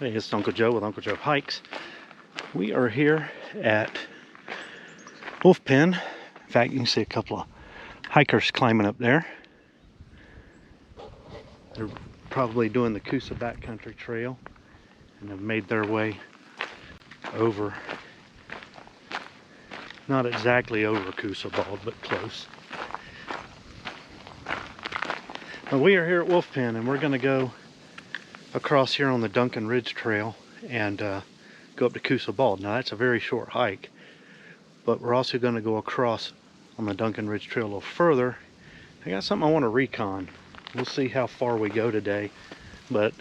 Hey, it's Uncle Joe with Uncle Joe Hikes. We are here at Wolfpen. In fact, you can see a couple of hikers climbing up there. They're probably doing the Coosa backcountry trail and have made their way over, not exactly over Coosa Bald, but close. But we are here at Wolfpen, and we're going to go across here on the Duncan Ridge Trail and go up to Coosa Bald. Now that's a very short hike, but we're also going to go across on the Duncan Ridge Trail a little further. I got something I want to recon. We'll see how far we go today, but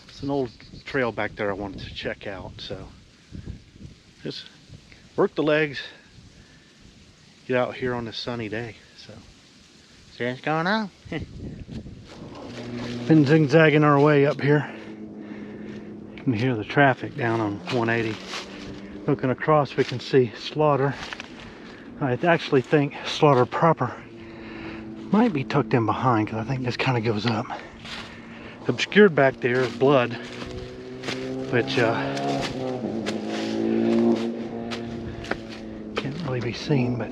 it's an old trail back there I wanted to check out. So just work the legs, get out here on this sunny day. So see what's going on. Been zigzagging our way up here. You can hear the traffic down on 180. Looking across, we can see Slaughter. I actually think Slaughter proper might be tucked in behind, because I think this kind of goes up. Obscured back there is Blood, which can't really be seen, but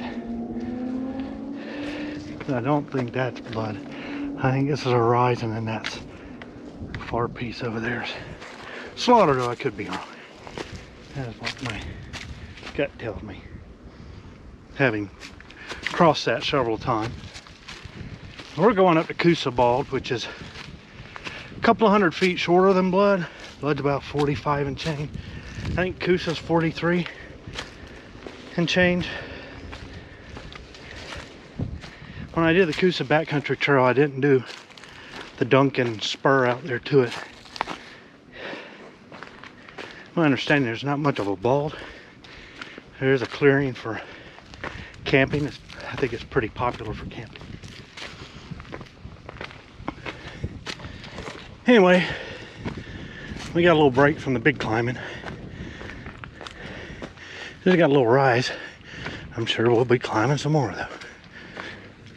I don't think that's Blood. I think this is Horizon, and that's far piece over there. Slaughter, though, I could be wrong. That's what my gut tells me, having crossed that several times. We're going up to Coosa Bald, which is a couple of 100 feet shorter than Blood. Blood's about 45 and change. I think Coosa's 43 and change. When I did the Coosa backcountry trail, I didn't do the Duncan spur out there to it. My understanding, there's not much of a bald. There's a clearing for camping. I think it's pretty popular for camping. Anyway, we got a little break from the big climbing. Just got a little rise. I'm sure we'll be climbing some more though.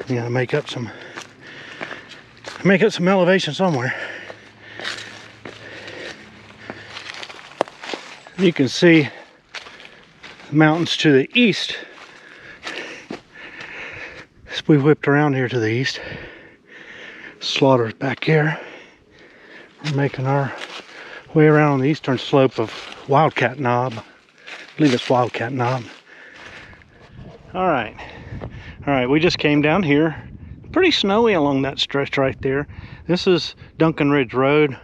You gotta make up some elevation somewhere. You can see the mountains to the east. As we whipped around here to the east, Slaughter's back here. We're making our way around on the eastern slope of Wildcat Knob. I believe it's Wildcat Knob. All right, we just came down here. Pretty snowy along that stretch right there. This is Duncan Ridge Road.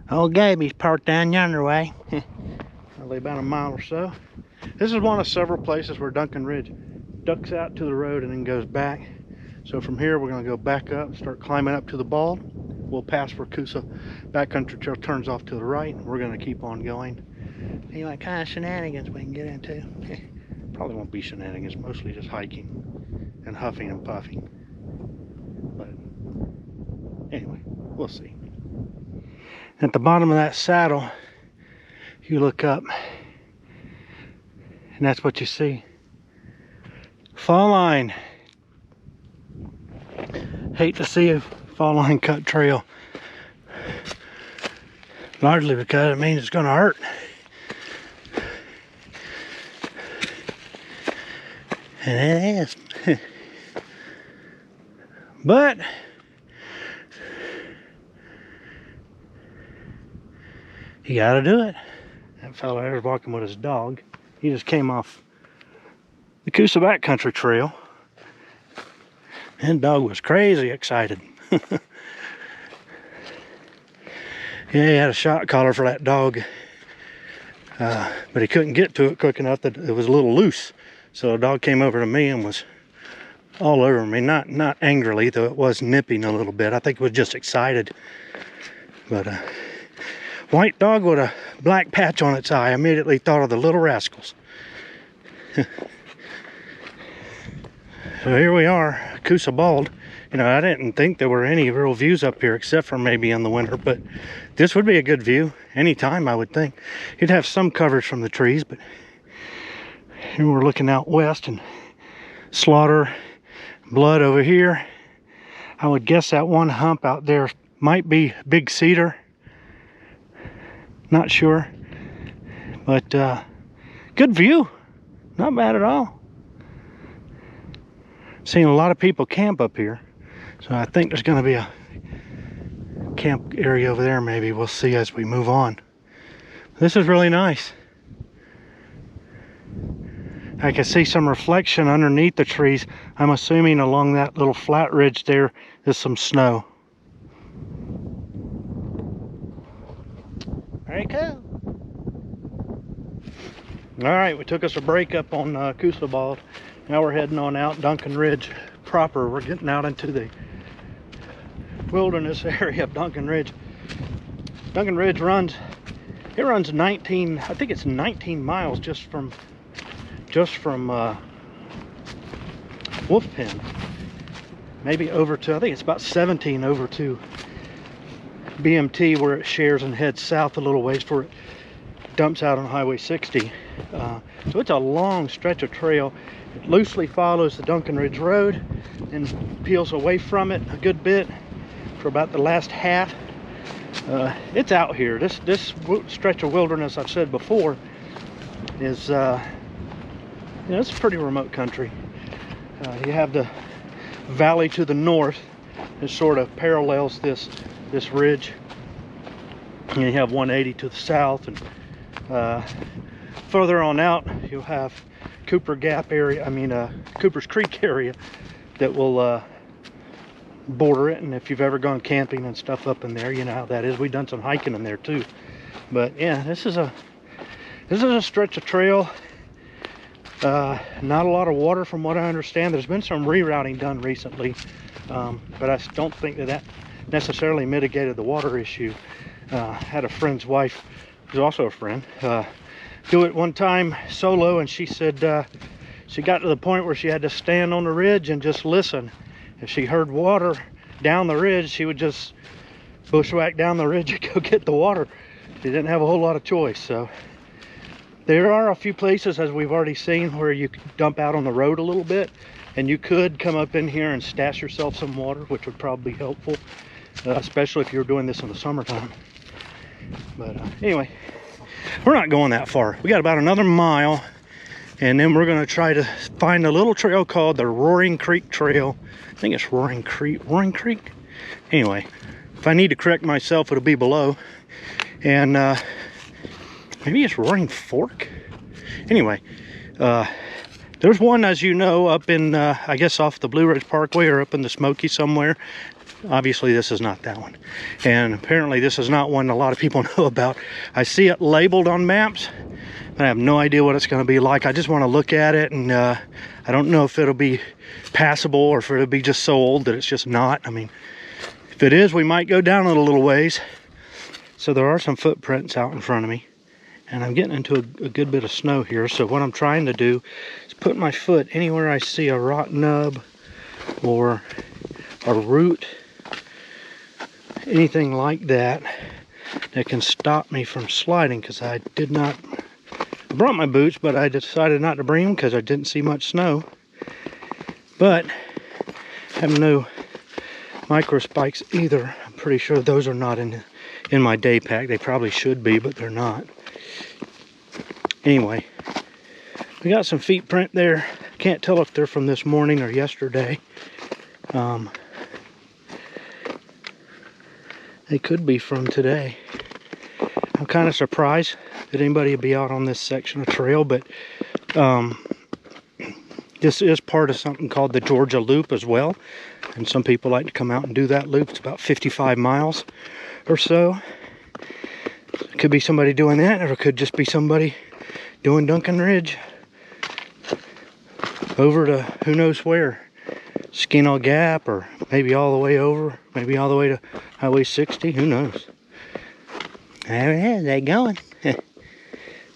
Old Gaby's parked down yonder way. Probably about a mile or so. This is one of several places where Duncan Ridge ducks out to the road and then goes back. So from here we're going to go back up, start climbing up to the Bald. We'll pass where Coosa backcountry trail turns off to the right, and we're going to keep on going. See what kind of shenanigans we can get into. Probably won't be shenanigans, mostly just hiking and huffing and puffing. But anyway, we'll see. At the bottom of that saddle, you look up, and that's what you see. Fall line. Hate to see a fall line cut trail. Largely because it means it's going to hurt. And it is. But you gotta do it. That fella there is walking with his dog. He just came off the Coosa backcountry trail, and the dog was crazy excited. Yeah, he had a shot collar for that dog, but he couldn't get to it quick enough. That it was a little loose. So the dog came over to me and was all over me, not angrily, though it was nipping a little bit. I think it was just excited. But white dog with a black patch on its eye. I immediately thought of the Little Rascals. So here we are, Coosa Bald. You know, I didn't think there were any real views up here except for maybe in the winter, but this would be a good view anytime, I would think. You'd have some coverage from the trees, but here we're looking out west, and Slaughter, Blood over here. I would guess that one hump out there might be Big Cedar. Not sure. But good view. Not bad at all. Seeing a lot of people camp up here. So I think there's going to be a camp area over there maybe. We'll see as we move on. This is really nice. I can see some reflection underneath the trees. I'm assuming along that little flat ridge there is some snow. Very cool. All right, we took us a break up on Coosa Bald. Now we're heading on out Duncan Ridge proper. We're getting out into the wilderness area of Duncan Ridge. Duncan Ridge runs 19, I think it's 19 miles just from Wolfpen. Maybe over to, I think it's about 17 over to BMT, where it shares and heads south a little ways before it dumps out on Highway 60. So it's a long stretch of trail. It loosely follows the Duncan Ridge Road and peels away from it a good bit for about the last half. It's out here. This stretch of wilderness, I've said before, is it's pretty remote country. You have the valley to the north that sort of parallels this ridge, and you have 180 to the south, and further on out you'll have Cooper's Creek area that will border it. And if you've ever gone camping and stuff up in there, you know how that is. We've done some hiking in there too. But yeah, this is a stretch of trail. Not a lot of water from what I understand. There's been some rerouting done recently, but I don't think that necessarily mitigated the water issue. Had a friend's wife, who's also a friend, do it one time solo, and she said she got to the point where she had to stand on the ridge and just listen. If she heard water down the ridge, she would just bushwhack down the ridge and go get the water. She didn't have a whole lot of choice. So there are a few places, as we've already seen, where you could dump out on the road a little bit, and you could come up in here and stash yourself some water, which would probably be helpful, especially if you're doing this in the summertime. But anyway, we're not going that far. We got about another mile, and then we're going to try to find a little trail called the Roaring Creek Trail. I think it's Roaring Creek. Anyway, if I need to correct myself, it'll be below. And maybe it's Roaring Fork. Anyway, there's one, as you know, up in I guess off the Blue Ridge Parkway or up in the Smoky somewhere. Obviously this is not that one, and apparently this is not one a lot of people know about. I see it labeled on maps, but I have no idea what it's going to be like. I just want to look at it, and I don't know if it'll be passable or if it'll be just so old that it's just not. I mean, if it is, we might go down it a little ways. So there are some footprints out in front of me, and I'm getting into a good bit of snow here. So what I'm trying to do is put my foot anywhere I see a rock nub or a root, anything like that can stop me from sliding, because I brought my boots, but I decided not to bring them because I didn't see much snow. But I have no micro spikes either. I'm pretty sure those are not in my day pack. They probably should be, but they're not. Anyway, we got some feet print there. Can't tell if they're from this morning or yesterday. They could be from today. I'm kind of surprised that anybody would be out on this section of trail, but this is part of something called the Georgia Loop as well, and some people like to come out and do that loop. It's about 55 miles or so. It could be somebody doing that, or it could just be somebody doing Duncan Ridge over to who knows where. Skinner Gap, or maybe all the way over, maybe all the way to Highway 60, who knows. There it is, they're going.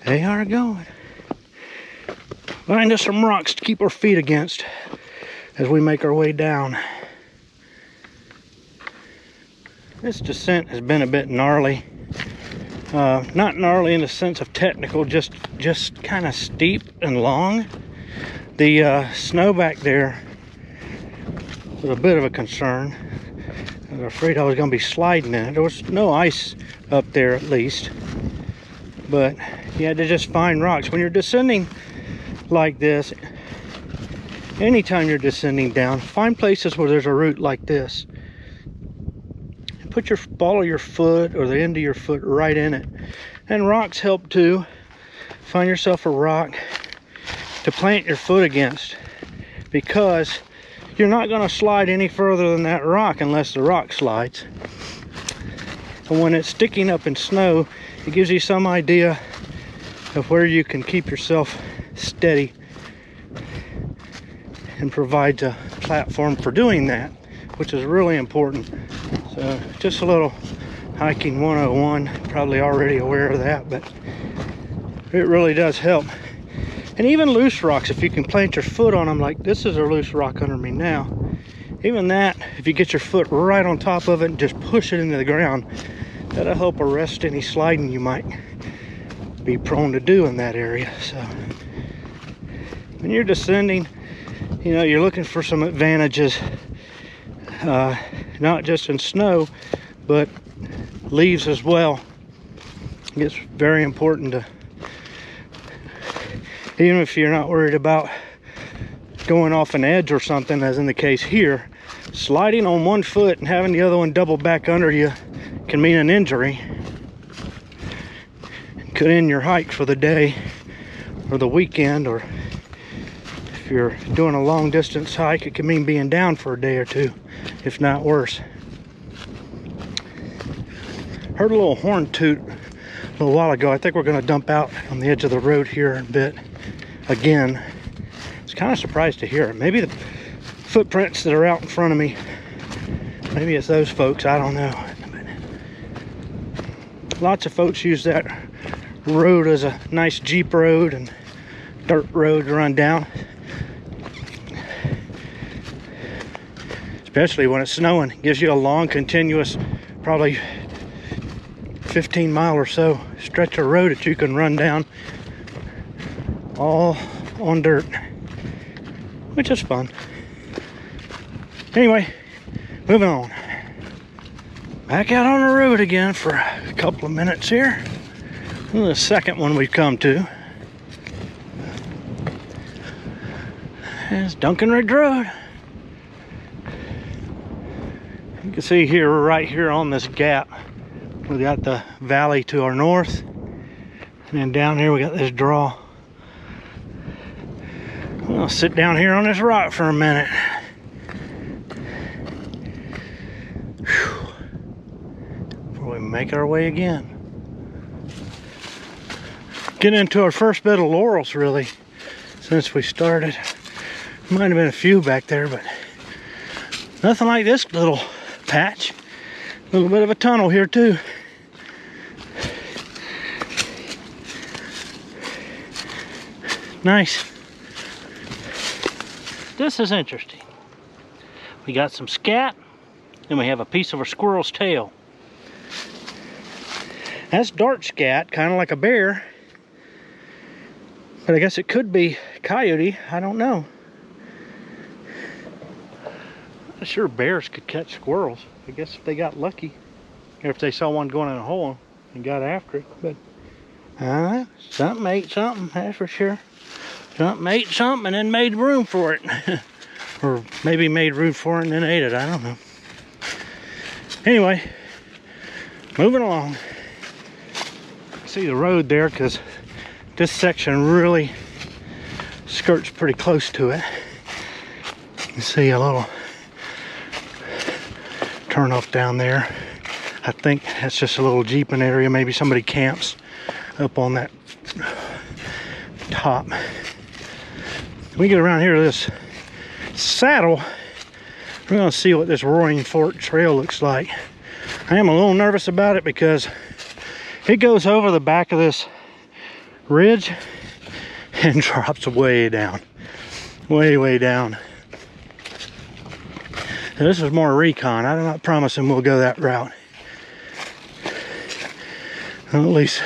They are going. Find us some rocks to keep our feet against as we make our way down. This descent has been a bit gnarly. Not gnarly in the sense of technical, just kind of steep and long. The snow back there was a bit of a concern. I was afraid I was going to be sliding in it. There was no ice up there, at least. but you had to just find rocks. When you're descending like this, anytime you're descending down, find places where there's a root like this. Put your ball of your foot or the end of your foot right in it. And rocks help too. Find yourself a rock to plant your foot against, because you're not going to slide any further than that rock unless the rock slides. And when it's sticking up in snow, it gives you some idea of where you can keep yourself steady and provides a platform for doing that, which is really important. So just a little hiking 101, probably already aware of that, but it really does help. And even loose rocks, if you can plant your foot on them, like this is a loose rock under me now, even that, if you get your foot right on top of it and just push it into the ground, that'll help arrest any sliding you might be prone to do in that area. So when you're descending, you know, you're looking for some advantages, not just in snow, but leaves as well. It's very important to, even if you're not worried about going off an edge or something, as in the case here, sliding on one foot and having the other one double back under you can mean an injury. It could end your hike for the day or the weekend, or if you're doing a long distance hike, it can mean being down for a day or two, if not worse. Heard a little horn toot a little while ago. I think we're going to dump out on the edge of the road here in a bit again. I was kind of surprised to hear it. Maybe the footprints that are out in front of me, maybe it's those folks, I don't know. Lots of folks use that road as a nice Jeep road and dirt road to run down, especially when it's snowing. It gives you a long, continuous, probably 15-mile or so stretch of road that you can run down, all on dirt, which is fun. Anyway, moving on. Back out on the road again for a couple of minutes here. This is the second one we've come to. It's Duncan Ridge Road. You can see here, we're right here on this gap. We got the valley to our north, and then down here we got this draw. I'll sit down here on this rock for a minute. Whew. Before we make our way again. Get into our first bed of laurels, really, since we started. Might have been a few back there, but nothing like this little patch. A little bit of a tunnel here too. Nice. This is interesting. We got some scat, and we have a piece of a squirrel's tail. That's dart scat, kind of like a bear. But I guess it could be coyote, I don't know. I'm sure bears could catch squirrels. I guess if they got lucky, or if they saw one going in a hole and got after it. But something ate something, that's for sure. Something ate something and then made room for it. Or maybe made room for it and then ate it, I don't know. Anyway, moving along. See the road there, because this section really skirts pretty close to it. You can see a little turn off down there. I think that's just a little jeeping area. Maybe somebody camps up on that top. We get around here to this saddle. We're gonna see what this Roaring Fork Trail looks like. I am a little nervous about it because it goes over the back of this ridge and drops way down, way down. Now, this is more recon. I'm not promising we'll go that route. Well, at least,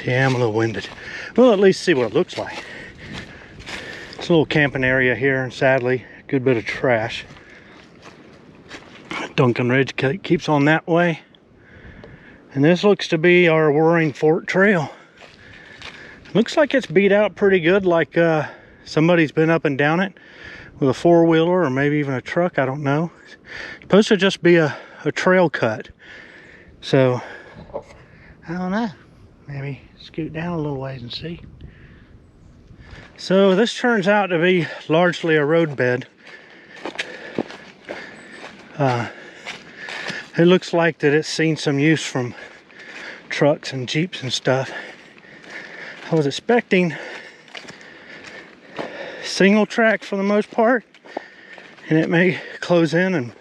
yeah, I'm a little winded. We'll at least see what it looks like. It's a little camping area here, and sadly, a good bit of trash. Duncan Ridge keeps on that way. And this looks to be our Roaring Fork Trail. Looks like it's beat out pretty good, like somebody's been up and down it with a four-wheeler or maybe even a truck, I don't know. It's supposed to just be a trail cut. So, I don't know. Maybe scoot down a little ways and see. So this turns out to be largely a roadbed. It looks like that it's seen some use from trucks and Jeeps and stuff. I was expecting single track for the most part, and it may close in and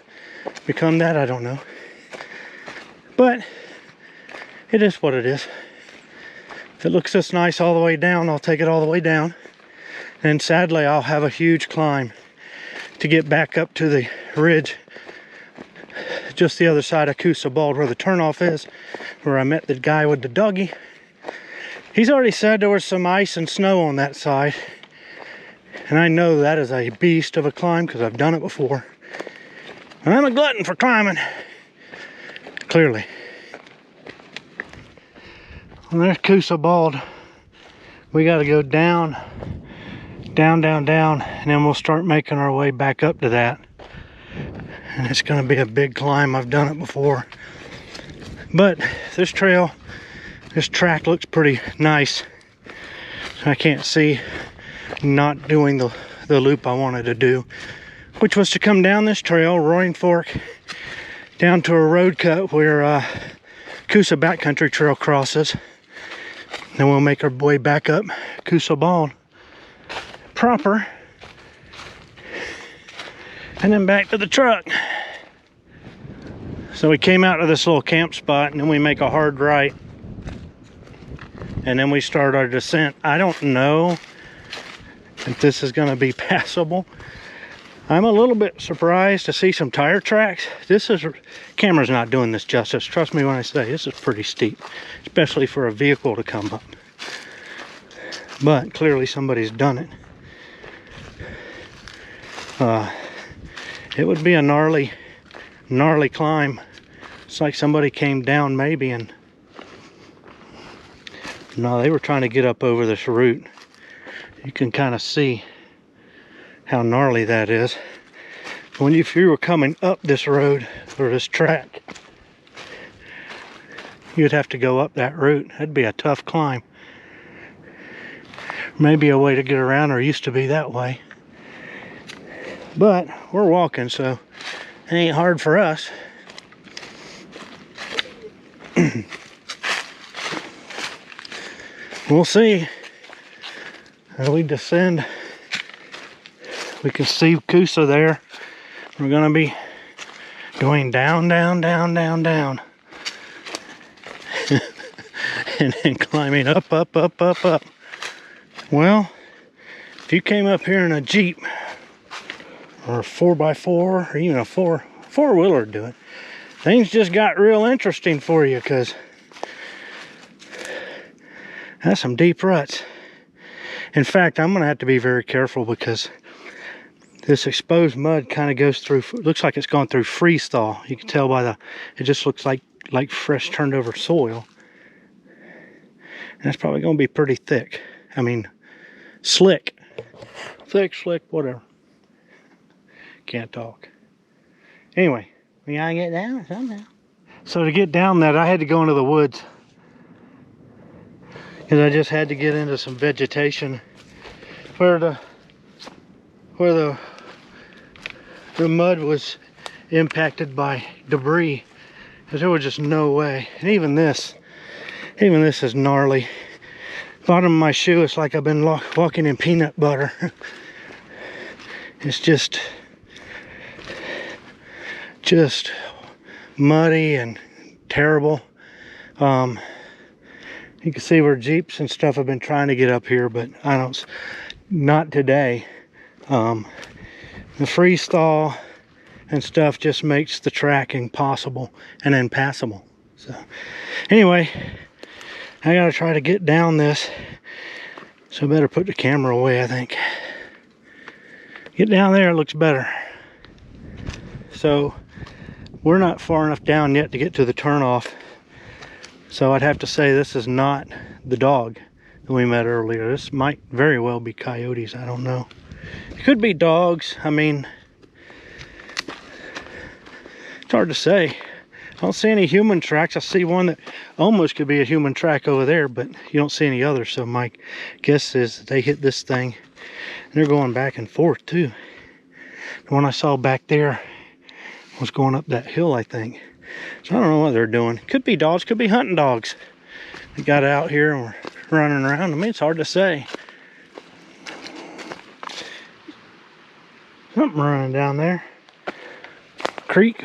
become that, I don't know. But it is what it is. If it looks this nice all the way down, I'll take it all the way down. And sadly, I'll have a huge climb to get back up to the ridge just the other side of Coosa Bald, where the turnoff is, where I met the guy with the doggy. He's already said there was some ice and snow on that side, and I know that is a beast of a climb because I've done it before, and I'm a glutton for climbing, clearly. Well, there's Coosa Bald. We got to go down, down, down, down, and then we'll start making our way back up to that. And it's going to be a big climb. I've done it before. But this trail, this track looks pretty nice. I can't see not doing the loop I wanted to do, which was to come down this trail, Roaring Fork, down to a road cut where Coosa Backcountry Trail crosses. Then we'll make our way back up Coosa Bald proper, and then back to the truck. So we came out to this little camp spot, and then we make a hard right, and then we start our descent. I don't know if this is going to be passable. I'm a little bit surprised to see some tire tracks. Camera's not doing this justice. Trust me when I say this is pretty steep, especially for a vehicle to come up. But clearly somebody's done it. It would be a gnarly climb. It's like somebody came down maybe and... No, they were trying to get up over this route. You can kind of see how gnarly that is. If you were coming up this road or this track, you'd have to go up that route. That'd be a tough climb. Maybe a way to get around, or used to be that way. But we're walking, so it ain't hard for us. We'll see. As we descend, we can see Coosa there. We're going to be going down, down, down, down, down. And then climbing up, up, up, up, up. Well, if you came up here in a Jeep, or a 4x4, or even a four-wheeler to do it, things just got real interesting for you, because that's some deep ruts. In fact, I'm going to have to be very careful, because this exposed mud kind of goes through, looks like it's gone through freeze thaw. You can tell by it just looks like fresh turned over soil. And it's probably going to be pretty thick. I mean, slick. Thick, slick, whatever. Can't talk. Anyway, we gotta get down somehow. So to get down that, I had to go into the woods, because I just had to get into some vegetation where the mud was impacted by debris, because there was just no way. And even this is gnarly. Bottom of my shoe, it's like I've been walking in peanut butter. It's just muddy and terrible. You can see where Jeeps and stuff have been trying to get up here, but not today. The freeze thaw and stuff just makes the track impossible and impassable. So anyway, I gotta try to get down this, so I better put the camera away, I think. Get down there, it looks better. So we're not far enough down yet to get to the turnoff, So I'd have to say this is not the dog that we met earlier. This might very well be coyotes, I don't know. It could be dogs. I mean, it's hard to say. I don't see any human tracks. I see one that almost could be a human track over there, but you don't see any others. So my guess is they hit this thing and they're going back and forth too. The one I saw back there was going up that hill, I think. So I don't know what they're doing. Could be dogs, could be hunting dogs. They got out here and were running around. I mean, it's hard to say. Something running down there. Creek.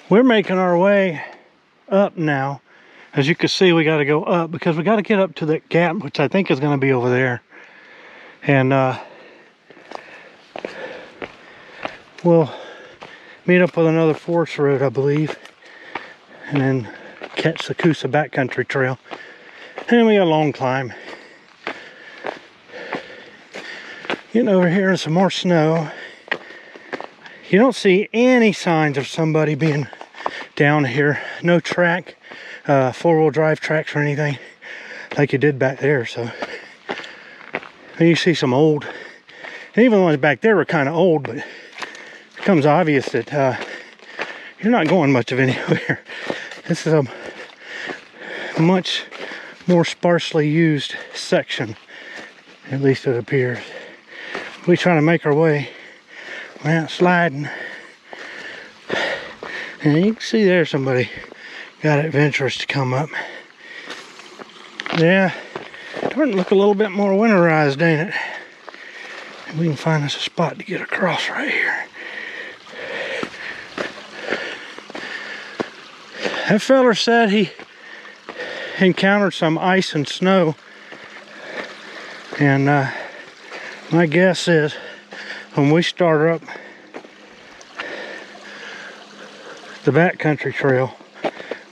We're making our way up now. As you can see, we got to go up because we got to get up to that gap, which I think is going to be over there. And we'll meet up with another forest road, I believe, and then catch the Coosa backcountry trail. And we got a long climb. Getting over here in some more snow. You don't see any signs of somebody being down here. No track, four-wheel drive tracks or anything like you did back there. So and you see some old, and even the ones back there were kind of old, but it becomes obvious that you're not going much of anywhere. This is a much more sparsely used section, at least it appears. We try to make our way. We're out sliding. And you can see there somebody got adventurous to come up. Yeah, starting to look a little bit more winterized, ain't it? We can find us a spot to get across right here. That feller said he encountered some ice and snow. And my guess is when we start up the backcountry trail,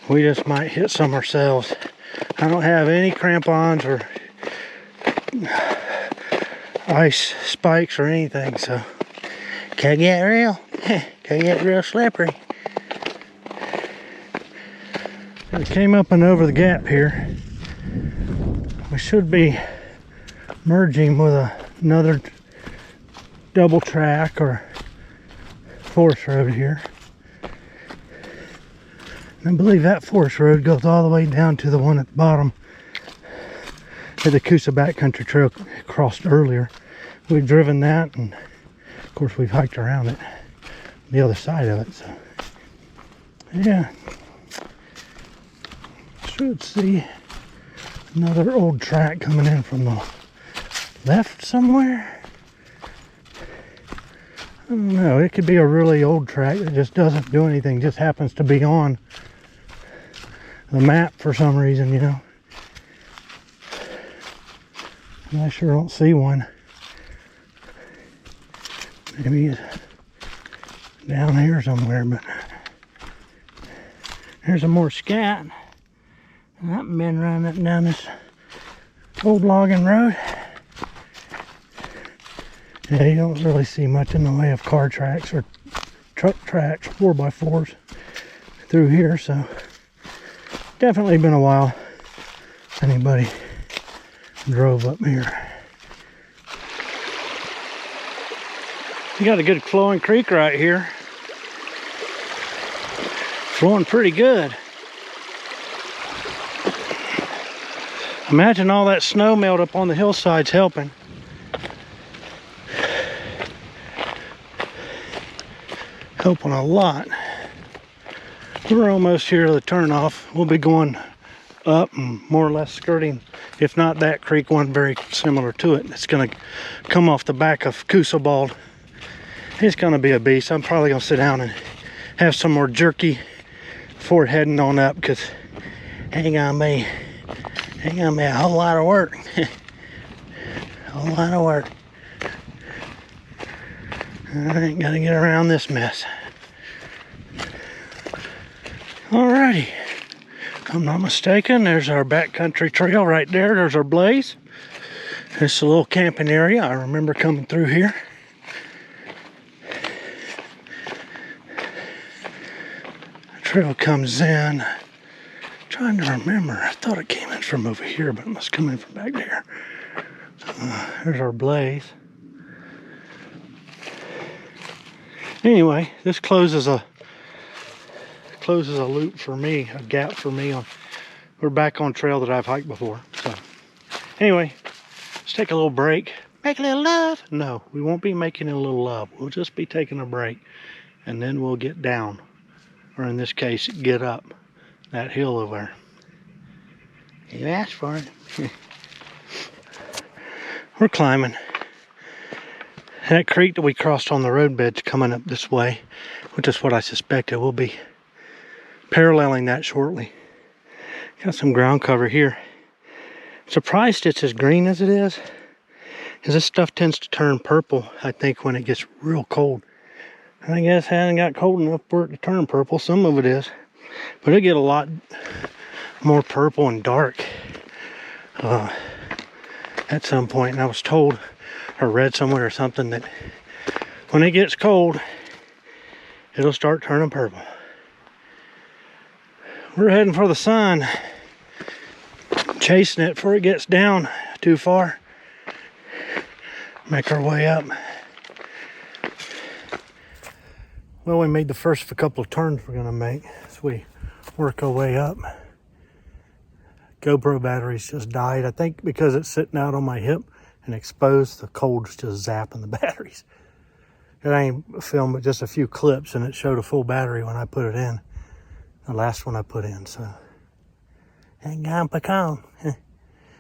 we just might hit some ourselves. I don't have any crampons or ice spikes or anything, so could get real slippery. We came up and over the gap here. We should be merging with another double track or forest road here. I believe that forest road goes all the way down to the one at the bottom that the Coosa backcountry trail crossed earlier. We've driven that, and of course we've hiked around it, the other side of it. So yeah, should see another old track coming in from the left somewhere. I don't know, it could be a really old track that just doesn't do anything, just happens to be on the map for some reason, you know. And I sure don't see one. Maybe it's down here somewhere, but there's some more scat. I've been running up and down this old logging road. Yeah, you don't really see much in the way of car tracks or truck tracks, 4x4s through here, so definitely been a while anybody drove up here. You got a good flowing creek right here. Flowing pretty good. Imagine all that snow melt up on the hillsides helping. Helping a lot. We're almost here to the turnoff. We'll be going up and more or less skirting, if not that creek, one very similar to it. It's going to come off the back of Coosa Bald. It's going to be a beast. I'm probably going to sit down and have some more jerky before heading on up, because ain't gonna be a whole lot of work. A whole lot of work. Alright, gotta get around this mess. Alrighty. If I'm not mistaken, there's our backcountry trail right there. There's our blaze. It's a little camping area. I remember coming through here. The trail comes in Trying to remember. I thought it came in from over here, but it must come in from back there. There's our blaze. Anyway, this closes a loop for me, a gap for me. We're back on trail that I've hiked before. So anyway, let's take a little break. Make a little love. No, we won't be making a little love. We'll just be taking a break, and then we'll get down, or in this case, get up that hill over there. You asked for it. We're climbing. That creek that we crossed on the roadbed's coming up this way, which is what I suspected. We'll be paralleling that shortly. Got some ground cover here. Surprised it's as green as it is, because this stuff tends to turn purple, I think, when it gets real cold. I guess it hasn't got cold enough for it to turn purple. Some of it is, but it'll get a lot more purple and dark at some point. And I was told or read somewhere or something that when it gets cold, it'll start turning purple. We're heading for the sun, chasing it before it gets down too far. Make our way up. Well, we made the first of a couple of turns we're gonna make as we work our way up. GoPro batteries just died, I think because it's sitting out on my hip and exposed. The cold's just zapping the batteries. It ain't filmed but just a few clips, and it showed a full battery when I put it in, the last one I put in. So ain't gone pecan.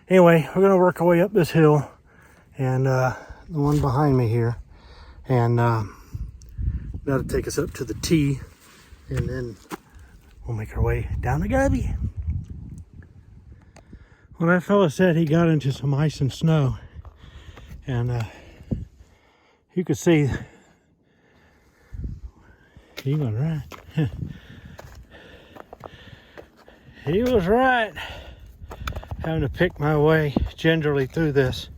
Anyway, we're gonna work our way up this hill, and the one behind me here, and that'll take us up to the T, and then we'll make our way down the gubby. Well, that fella said he got into some ice and snow, and you could see he was right. He was right. Having to pick my way gingerly through this.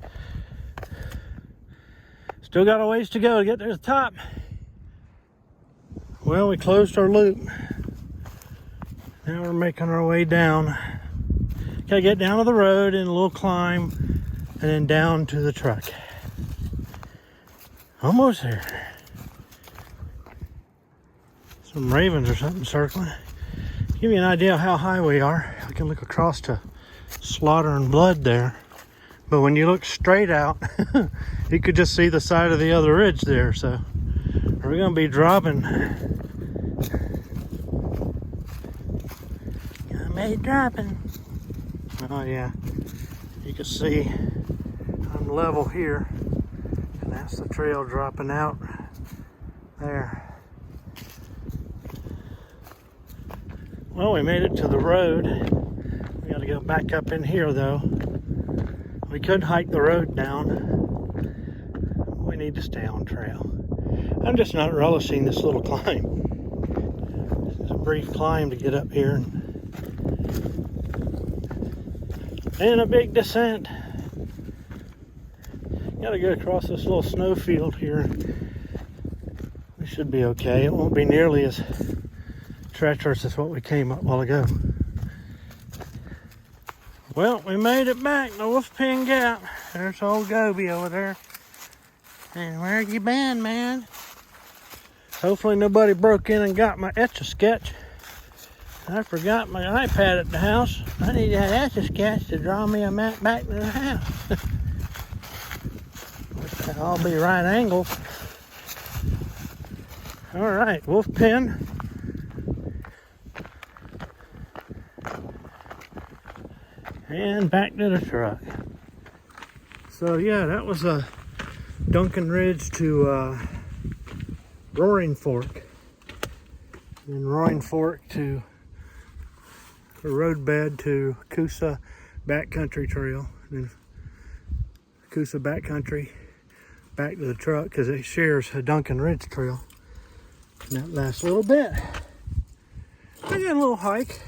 Still got a ways to go to get to the top. Well, we closed our loop. Now we're making our way down. Gotta get down to the road and a little climb, and then down to the truck. Almost there. Some ravens or something circling. Give you an idea of how high we are. I can look across to Slaughter and Blood there. But when you look straight out, you could just see the side of the other ridge there. So we're gonna be dropping. Gonna be dropping. Oh yeah, you can see I'm level here, and that's the trail dropping out there. Well, we made it to the road. We got to go back up in here though. We could hike the road down. We need to stay on trail. I'm just not relishing this little climb. It's a brief climb to get up here, and a big descent. Got to go across this little snow field here. We should be okay. It won't be nearly as treacherous as what we came up a while ago. Well, we made it back to Wolfpen Gap. There's old Goby over there. And where you been, man? Hopefully nobody broke in and got my Etch-a-Sketch. I forgot my iPad at the house. I need that Etch-a-Sketch to draw me a map back to the house. That'll all be right angles. All right, Wolfpen. And back to the truck. So yeah, that was a Duncan Ridge to Roaring Fork. And Roaring Fork to the roadbed to Coosa Backcountry Trail, and then Coosa Backcountry back to the truck, because it shares a Duncan Ridge Trail. And that last little bit. I did a little hike.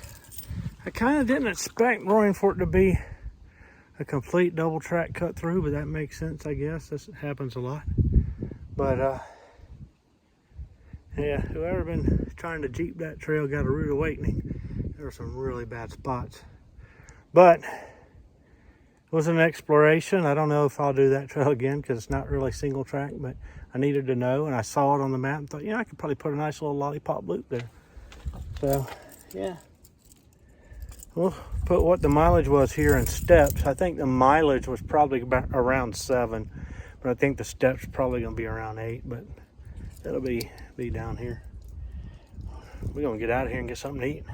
I kind of didn't expect Roaring Fork to be a complete double track cut through, but that makes sense, I guess. This happens a lot. But yeah, whoever been trying to Jeep that trail got a rude awakening. There were some really bad spots. But it was an exploration. I don't know if I'll do that trail again because it's not really single track, but I needed to know, and I saw it on the map and thought, I could probably put a nice little lollipop loop there. So, yeah. We'll put what the mileage was here in steps. I think the mileage was probably about around 7, but I think the steps probably gonna be around 8, but that'll be down here. We're gonna get out of here and get something to eat.